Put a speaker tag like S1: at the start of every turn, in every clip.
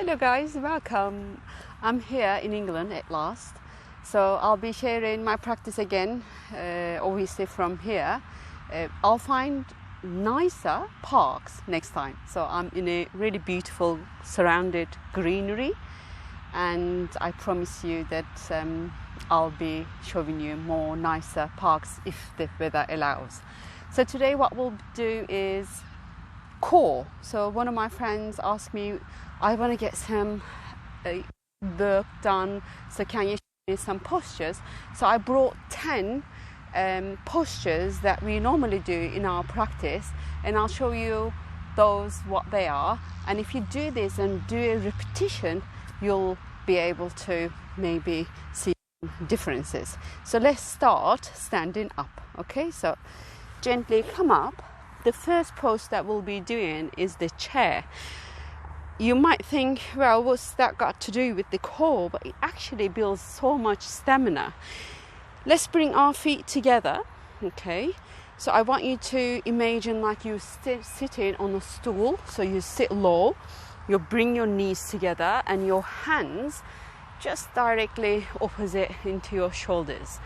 S1: Hello guys, welcome. I'm here in England at last. So I'll be sharing my practice again, obviously from here. I'll find nicer parks next time. So I'm in a really beautiful surrounded greenery, and I promise you that I'll be showing you more nicer parks if the weather allows. So today what we'll do is core. So one of my friends asked me, I want to get some work done, so can you show me some postures? So I brought 10 postures that we normally do in our practice, and I'll show you those, what they are. And if you do this and do a repetition, you'll be able to maybe see differences. So let's start standing up. Okay, so gently come up. The first pose that we'll be doing is the chair. You might think, well, what's that got to do with the core? But it actually builds so much stamina. Let's bring our feet together, okay? So I want you to imagine like you're sitting on a stool. So you sit low, you bring your knees together and your hands just directly opposite into your shoulders.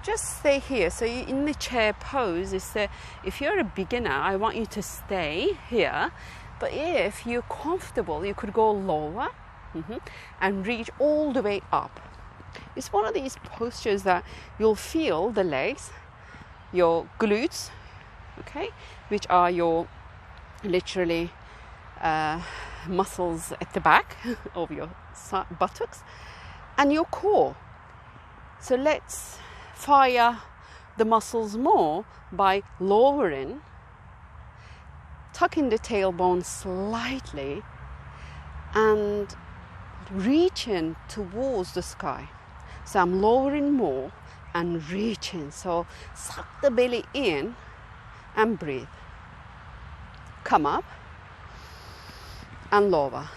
S1: Just stay here. So you in the chair pose, if you're a beginner, I want you to stay here. But if you're comfortable, you could go lower and reach all the way up. It's one of these postures that you'll feel the legs, your glutes, okay, which are your literally muscles at the back of your buttocks, and your core. So let's fire the muscles more by lowering, tucking the tailbone slightly and reaching towards the sky. So I'm lowering more and reaching. So suck the belly in and breathe. Come up and lower.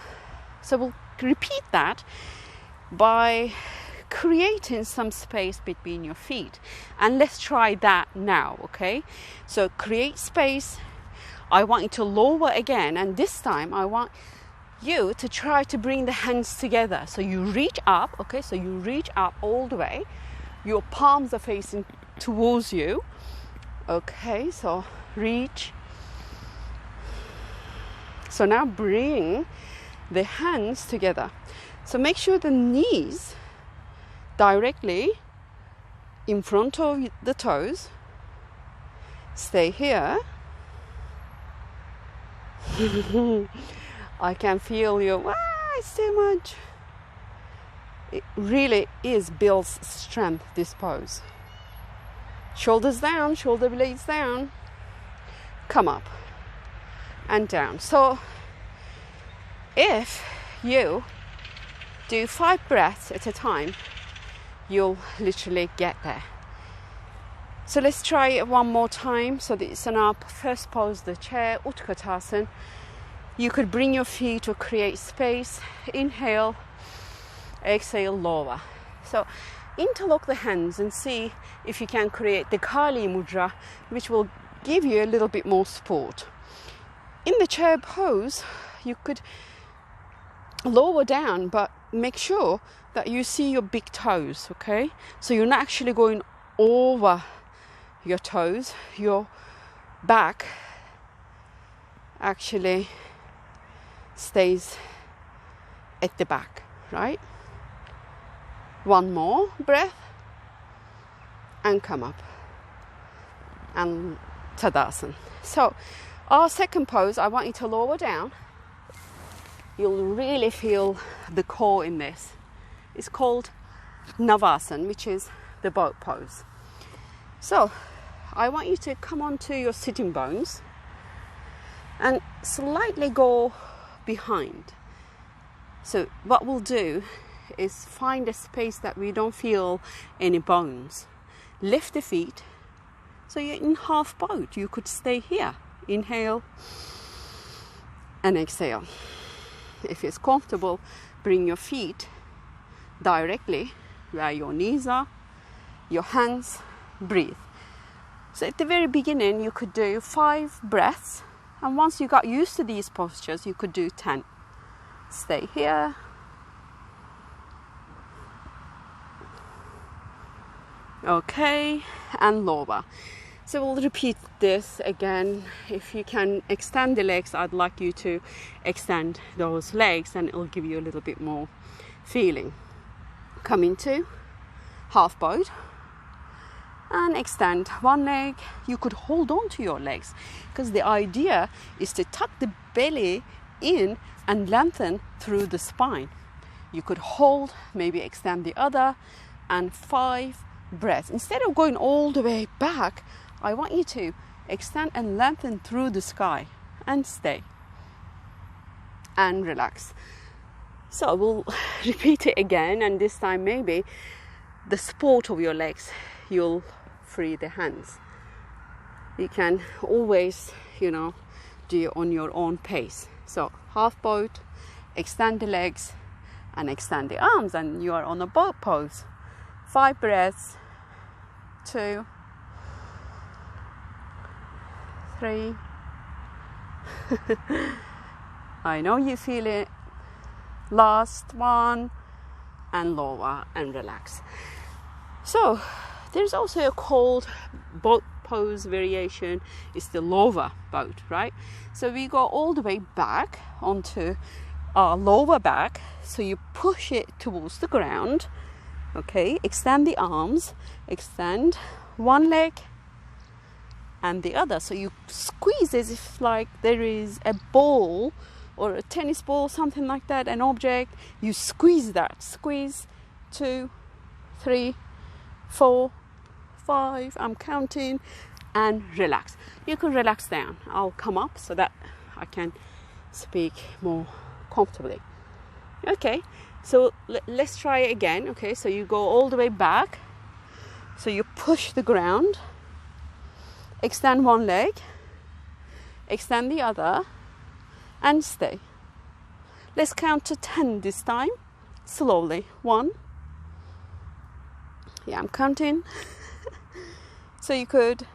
S1: So we'll repeat that by creating some space between your feet. And let's try that now, okay? So create space. I want you to lower again, and this time I want you to try to bring the hands together. So you reach up, okay? So you reach up all the way. Your palms are facing towards you. Okay, so reach. So now bring the hands together. So make sure the knees directly in front of the toes. Stay here. I can feel you. It's too much. It really builds strength, this pose. Shoulders down, shoulder blades down. Come up and down. So if you do 5 breaths at a time, you'll literally get there. So let's try it one more time. So this is our first pose, the chair, Utkatasana. You could bring your feet or create space. Inhale, exhale, lower. So interlock the hands and see if you can create the Kali Mudra, which will give you a little bit more support. In the chair pose, you could lower down, but make sure that you see your big toes, okay? So you're not actually going over your toes. Your back actually stays at the back, right? One more breath and come up and Tadasana. So our second pose, I want you to lower down. You'll really feel the core in this. It's called Navasan, which is the boat pose. So I want you to come onto your sitting bones and slightly go behind. So what we'll do is find a space that we don't feel any bones. Lift the feet. So you're in half boat. You could stay here. Inhale and exhale. If it's comfortable, bring your feet directly where your knees are, your hands, breathe. So at the very beginning, you could do 5 breaths. And once you got used to these postures, you could do 10. stay here. Okay, and lower. So we'll repeat this again. If you can extend the legs, I'd like you to extend those legs, and it'll give you a little bit more feeling. Come into half bowed and extend one leg. You could hold on to your legs, because the idea is to tuck the belly in and lengthen through the spine. You could hold, maybe extend the other, and 5 breaths. Instead of going all the way back, I want you to extend and lengthen through the sky, and stay and relax. So we'll repeat it again, and this time maybe the support of your legs, you'll free the hands. You can always, do it on your own pace. So half bowed, extend the legs and extend the arms, and you are on a boat pose. 5 breaths. 2, 3. I know you feel it. Last one, and lower and relax. So there's also a called boat pose variation. It's the lower boat, right? So we go all the way back onto our lower back. So you push it towards the ground. Okay, extend the arms, extend one leg and the other. So you squeeze as if like there is a ball or a tennis ball, something like that, an object. You squeeze that. Squeeze. 2, 3, 4, 5. I'm counting. And relax. You can relax down. I'll come up so that I can speak more comfortably. Okay. So let's try it again. Okay, so you go all the way back. So you push the ground. Extend one leg. Extend the other. And stay. Let's count to 10 this time. Slowly. 1. Yeah, I'm counting. So you could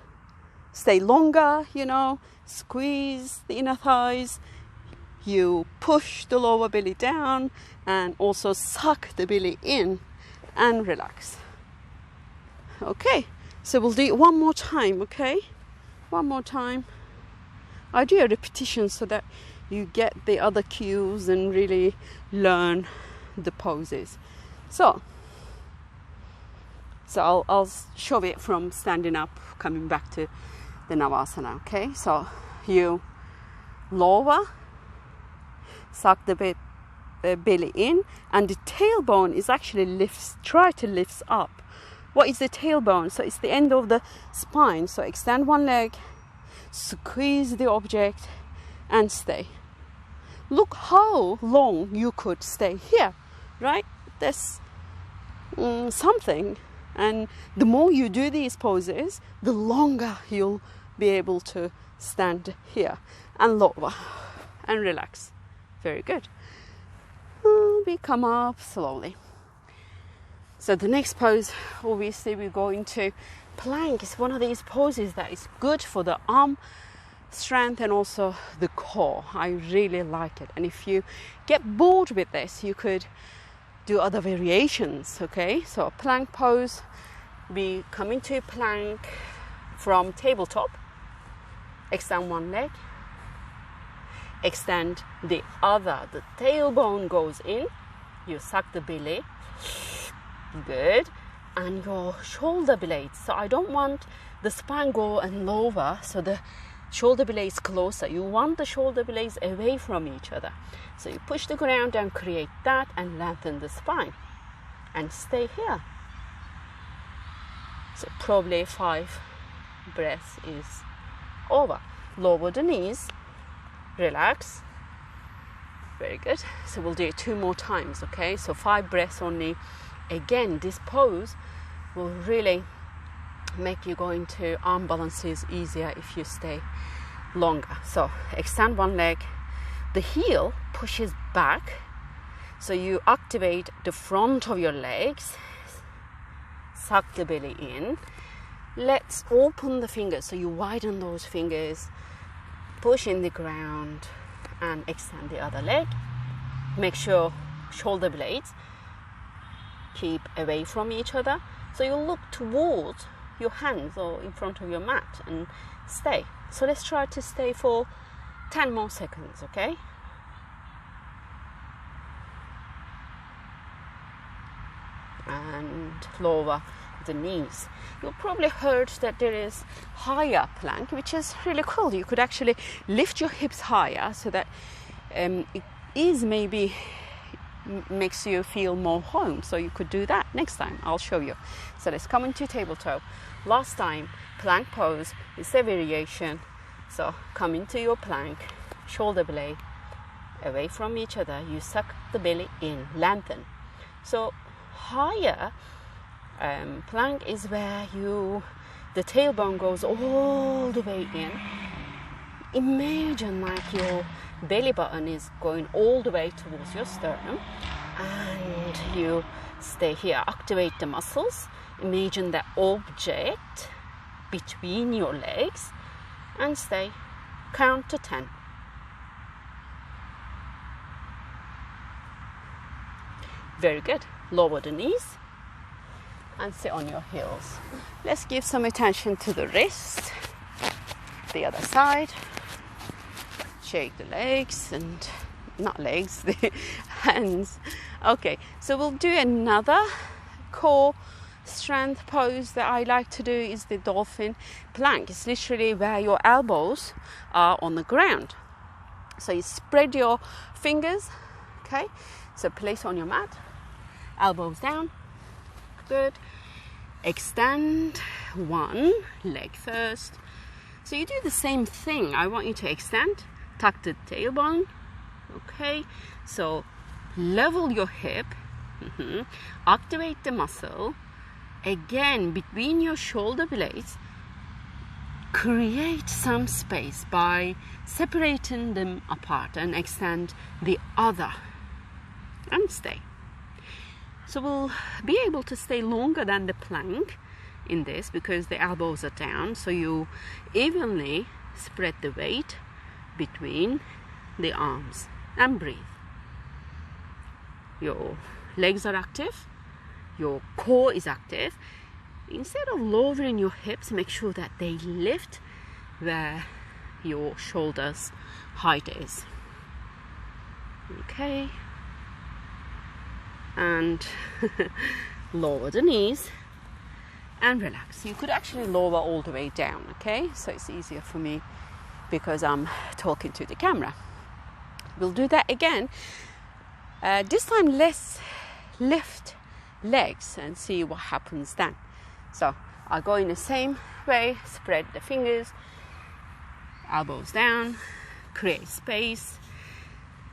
S1: stay longer, squeeze the inner thighs. You push the lower belly down and also suck the belly in and relax. Okay, so we'll do it one more time, okay? One more time. I do a repetition so that you get the other cues and really learn the poses. So I'll show it from standing up, coming back to the Navasana, okay? So you lower, suck the belly in, and the tailbone is actually try to lift up. What is the tailbone? So it's the end of the spine. So extend one leg, squeeze the object, and stay. Look how long you could stay here, right? That's something. And the more you do these poses, the longer you'll be able to stand here and lower and relax. Very good. We come up slowly. So the next pose, obviously we're going to plank. It's one of these poses that is good for the arm strength and also the core. I really like it. And if you get bored with this, you could do other variations, okay? So a plank pose, we come into plank from tabletop, extend one leg, extend the other. The tailbone goes in, you suck the belly, good, and your shoulder blades. So I don't want the spine go and lower, so the shoulder blades closer. You want the shoulder blades away from each other. So you push the ground and create that and lengthen the spine and stay here. So probably 5 breaths is over. Lower the knees, relax. Very good. So we'll do it 2 more times, okay? So 5 breaths only. Again, this pose will really make you go into arm balances easier if you stay longer. So extend one leg, the heel pushes back, so you activate the front of your legs, suck the belly in. Let's open the fingers, so you widen those fingers, push in the ground and extend the other leg. make sure shoulder blades keep away from each other. So you look towards your hands or in front of your mat and stay. So let's try to stay for 10 more seconds, okay? And lower the knees. You probably heard that there is higher plank, which is really cool. You could actually lift your hips higher so that it is maybe makes you feel more home. So you could do that next time. I'll show you. So let's come into table toe. Last time, plank pose is a variation. So come into your plank, shoulder blade away from each other. You suck the belly in, lengthen. So higher plank is where the tailbone goes all the way in. Imagine like your belly button is going all the way towards your sternum, and you stay here. Activate the muscles. Imagine the object between your legs and stay. Count to 10. Very good. Lower the knees and sit on your heels. Let's give some attention to the wrist, the other side. Shake the legs and not legs, the hands. Okay, so we'll do another core strength pose that I like to do is the dolphin plank. It's literally where your elbows are on the ground. So you spread your fingers, okay? So place on your mat, elbows down, good. Extend one leg first. So you do the same thing. I want you to extend, tuck the tailbone, okay? So level your hip, activate the muscle. Again, between your shoulder blades, create some space by separating them apart and extend the other and stay. So we'll be able to stay longer than the plank in this because the elbows are down. So you evenly spread the weight between the arms and breathe. Your legs are active. Your core is active. Instead of lowering your hips, make sure that they lift where your shoulders height is. Okay. And lower the knees and relax. You could actually lower all the way down, okay? So it's easier for me because I'm talking to the camera. We'll do that again. This time let's lift legs and see what happens then. So I'll go in the same way, spread the fingers, elbows down, create space.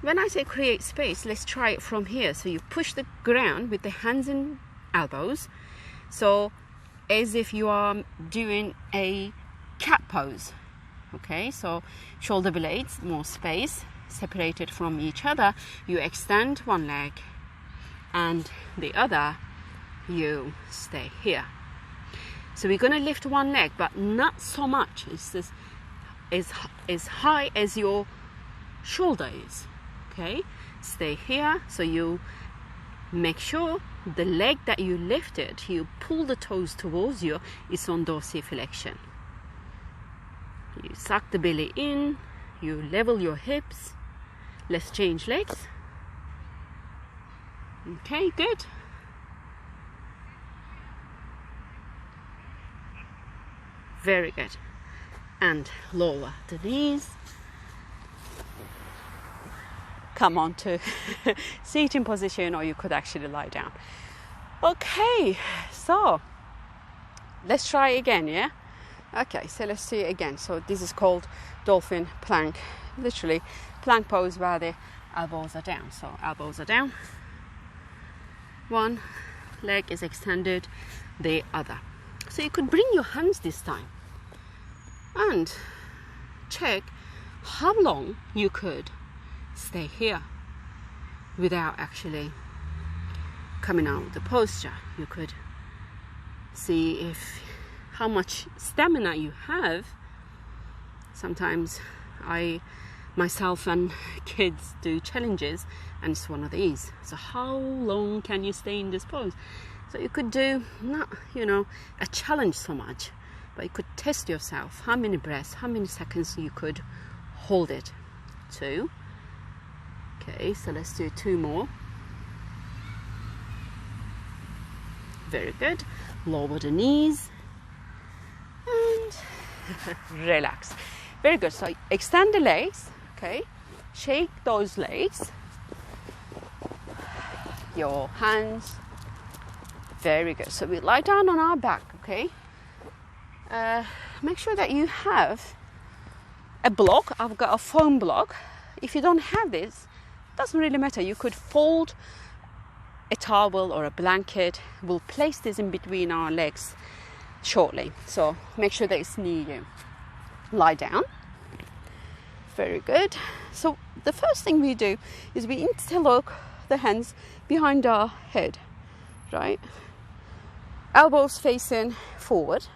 S1: When I say create space, let's try it from here. So you push the ground with the hands and elbows. So as if you are doing a cat pose. Okay, so shoulder blades, more space, separated from each other. You extend one leg and the other, you stay here. So we're going to lift one leg, but not so much. It's just as high as your shoulder is. Okay, stay here. So you make sure the leg that you lifted, you pull the toes towards you, it's on dorsiflexion. You suck the belly in, you level your hips. Let's change legs. Okay, good. Very good. And lower the knees. Come on to seating position, or you could actually lie down. Okay, so let's try again, yeah? Okay, so let's see it again. So this is called dolphin plank. Literally plank pose where the elbows are down. So elbows are down. One leg is extended, the other. So you could bring your hands this time and check how long you could stay here without actually coming out of the posture. You could see if how much stamina you have. Sometimes myself and kids do challenges, and it's one of these. So how long can you stay in this pose? So you could do not, you know, a challenge so much, but you could test yourself how many breaths, how many seconds you could hold it. 2. Okay, so let's do 2 more. Very good. Lower the knees and relax. Very good. So extend the legs. Okay, shake those legs, your hands. Very good. So we lie down on our back. Okay, make sure that you have a block. I've got a foam block. If you don't have this, doesn't really matter. You could fold a towel or a blanket. We'll place this in between our legs shortly, so make sure that it's near you. Lie down. Very good. So the first thing we do is we interlock the hands behind our head, right? Elbows facing forward.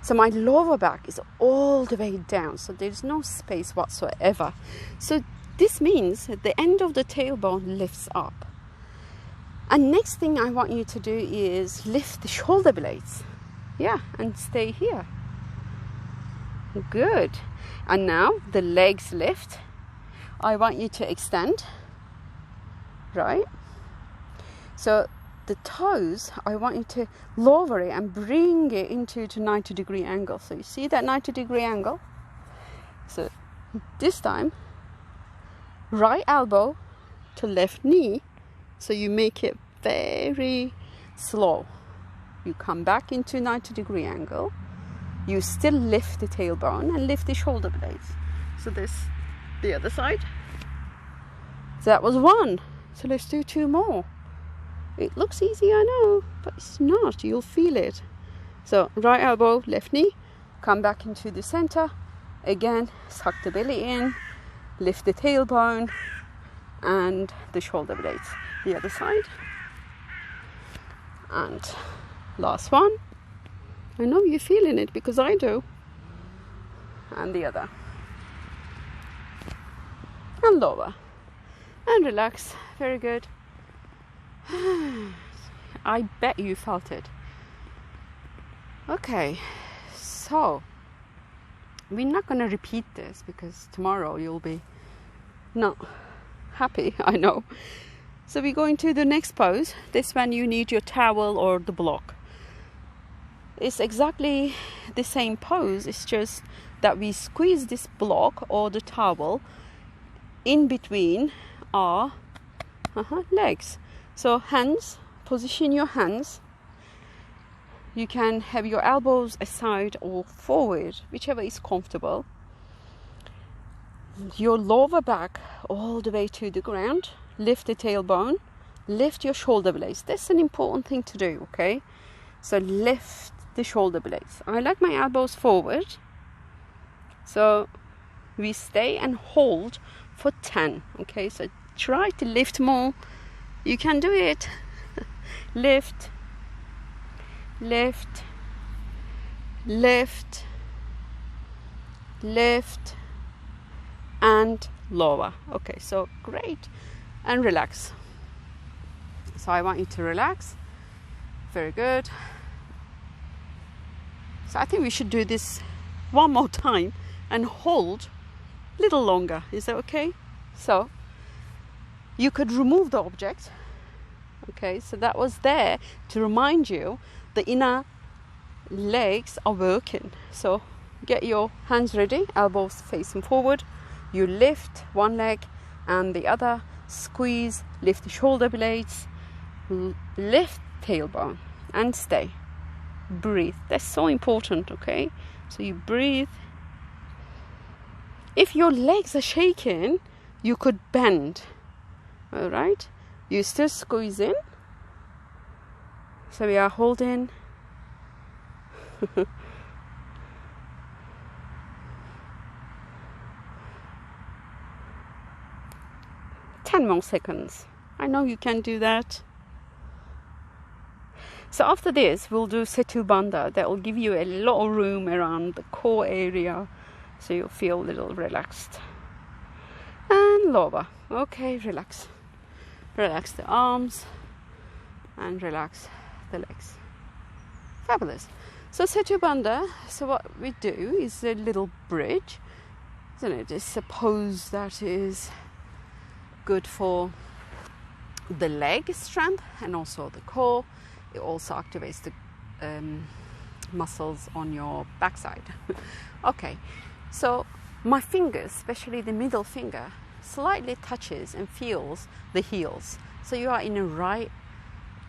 S1: So my lower back is all the way down, so there's no space whatsoever. So this means that the end of the tailbone lifts up. And next thing I want you to do is lift the shoulder blades. Yeah, and stay here. Good. And now the legs lift. I want you to extend, right? So the toes, I want you to lower it and bring it into the 90-degree angle. So you see that 90-degree angle? So this time, right elbow to left knee. So you make it very slow. You come back into 90-degree angle. You still lift the tailbone and lift the shoulder blades. So this, the other side. So that was 1. So let's do 2 more. It looks easy, I know, but it's not. You'll feel it. So right elbow, left knee, come back into the center. Again, suck the belly in, lift the tailbone and the shoulder blades. The other side. And last one. I know you're feeling it because I do. And the other. And lower. And relax. Very good. I bet you felt it. Okay. So, we're not going to repeat this because tomorrow you'll be not happy, I know. So we go into the next pose. This one you need your towel or the block. It's exactly the same pose. It's just that we squeeze this block or the towel in between our legs. So hands, position your hands. You can have your elbows aside or forward, whichever is comfortable. Your lower back all the way to the ground. Lift the tailbone. Lift your shoulder blades. That's an important thing to do, okay? So lift the shoulder blades. I like my elbows forward. So we stay and hold for 10, okay? So try to lift more. You can do it. Lift, lift, lift, lift, and lower. Okay, so great. And relax. So I want you to relax. Very good. So I think we should do this one more time and hold a little longer. Is that okay? So you could remove the object. Okay, so that was there to remind you the inner legs are working. So get your hands ready, elbows facing forward. You lift one leg and the other. Squeeze, lift the shoulder blades, lift tailbone and stay. Breathe. That's so important, okay? So you breathe. If your legs are shaking, you could bend. All right? You still squeeze in. So we are holding. 10 more seconds. I know you can do that. So after this, we'll do Setu Bandha. That will give you a lot of room around the core area so you feel a little relaxed. And lower. Okay, relax. Relax the arms and relax the legs. Fabulous. So Setu Bandha, so what we do is a little bridge, isn't it? It's a pose that is good for the leg strength and also the core. It also activates the muscles on your backside. Okay, so my fingers, especially the middle finger, slightly touches and feels the heels. So you are in a right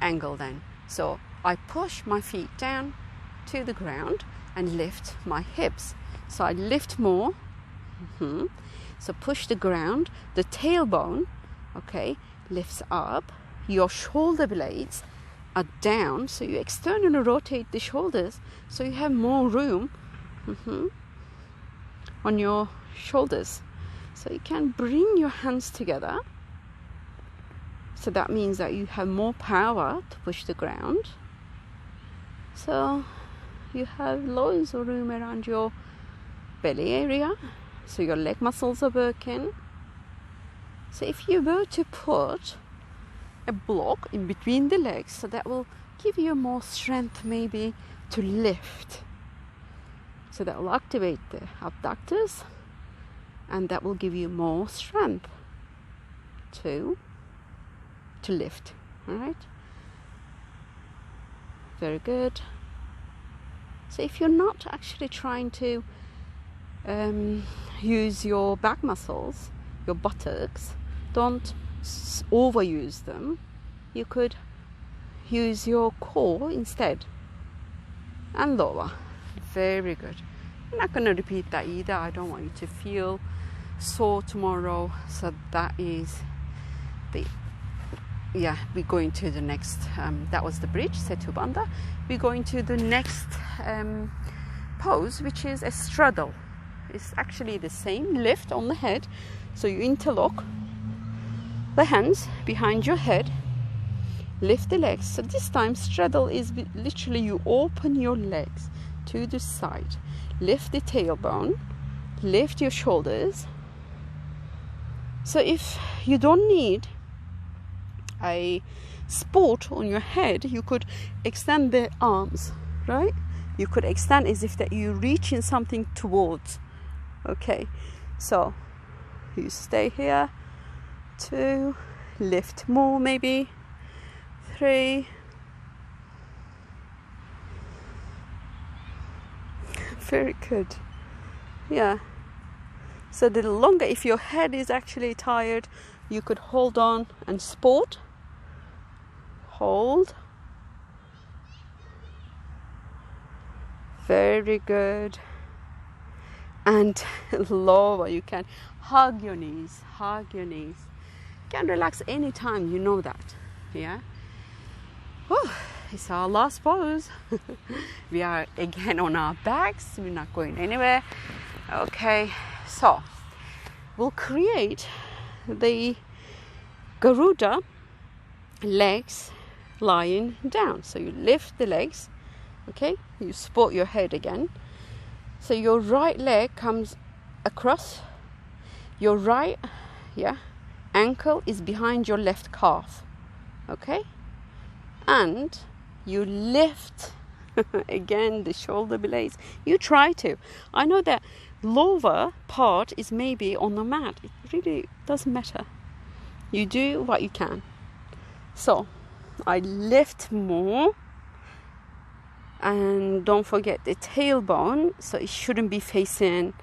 S1: angle then. So I push my feet down to the ground and lift my hips. So I lift more. So push the ground. The tailbone, okay, lifts up. Your shoulder blades are down. So you externally rotate the shoulders. So you have more room on your shoulders. So you can bring your hands together. So that means that you have more power to push the ground. So you have loads of room around your belly area. So your leg muscles are working. So if you were to put a block in between the legs, so that will give you more strength maybe to lift. So that will activate the abductors and that will give you more strength to lift. All right? Very good. So if you're not actually trying to use your back muscles, your buttocks, don't overuse them. You could use your core instead and lower. Very good. I'm not going to repeat that either. I don't want you to feel sore tomorrow. So that is we're going to the next, that was the bridge, Setu Bandha. We're going to the next pose, which is a straddle. It's actually the same lift on the head. So you interlock the hands behind your head, lift the legs. So this time straddle is literally you open your legs to the side, lift the tailbone, lift your shoulders. So if you don't need a support on your head, you could extend the arms, right? You could extend as if that you reach in something towards. Okay, so you stay here. 2, lift more maybe. 3. Very good. Yeah. So the longer, if your head is actually tired, you could hold on and support. Hold. Very good. And lower. You can hug your knees. Hug your knees. You can relax anytime, you know that. Yeah. Whew, it's our last pose. We are again on our backs. We're not going anywhere. Okay. So we'll create the Garuda legs lying down. So you lift the legs. Okay. You support your head again. So your right leg comes across. Your right, ankle is behind your left calf. Okay? And you lift again the shoulder blades. You try to. I know that lower part is maybe on the mat. It really doesn't matter. You do what you can. So I lift more. And don't forget the tailbone. So it shouldn't be facing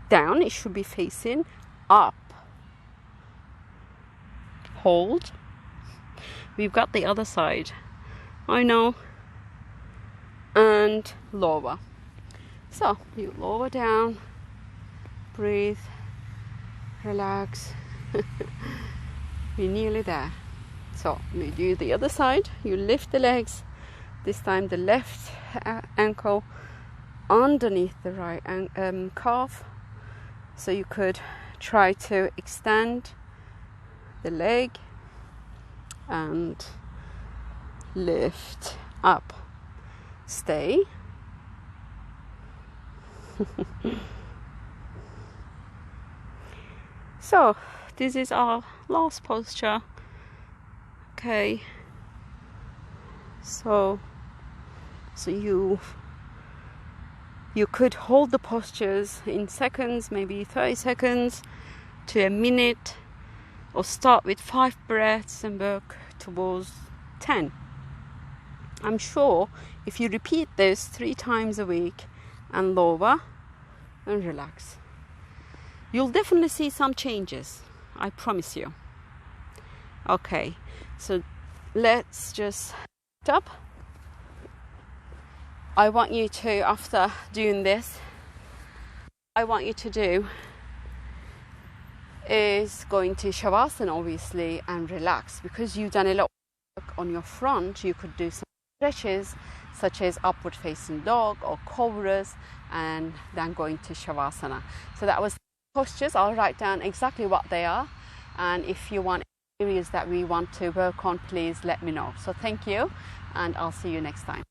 S1: down. It should be facing up. Hold. We've got the other side. I know. And lower. So you lower down. Breathe. Relax. We're nearly there. So we do the other side. You lift the legs. This time the left ankle underneath the right calf. So you could try to extend the leg and lift up. Stay. So this is our last posture. Okay, so you could hold the postures in seconds, maybe 30 seconds to a minute, or start with 5 breaths and work towards 10. I'm sure if you repeat this 3 times a week and lower and relax, you'll definitely see some changes, I promise you. Okay, so let's just stop. I want you to, after doing this, I want you to do is going to Shavasana, obviously, and relax. Because you've done a lot of work on your front, you could do some stretches such as upward facing dog or cobras, and then going to Shavasana. So that was postures. I'll write down exactly what they are, and if you want areas that we want to work on, please let me know. So thank you, and I'll see you next time.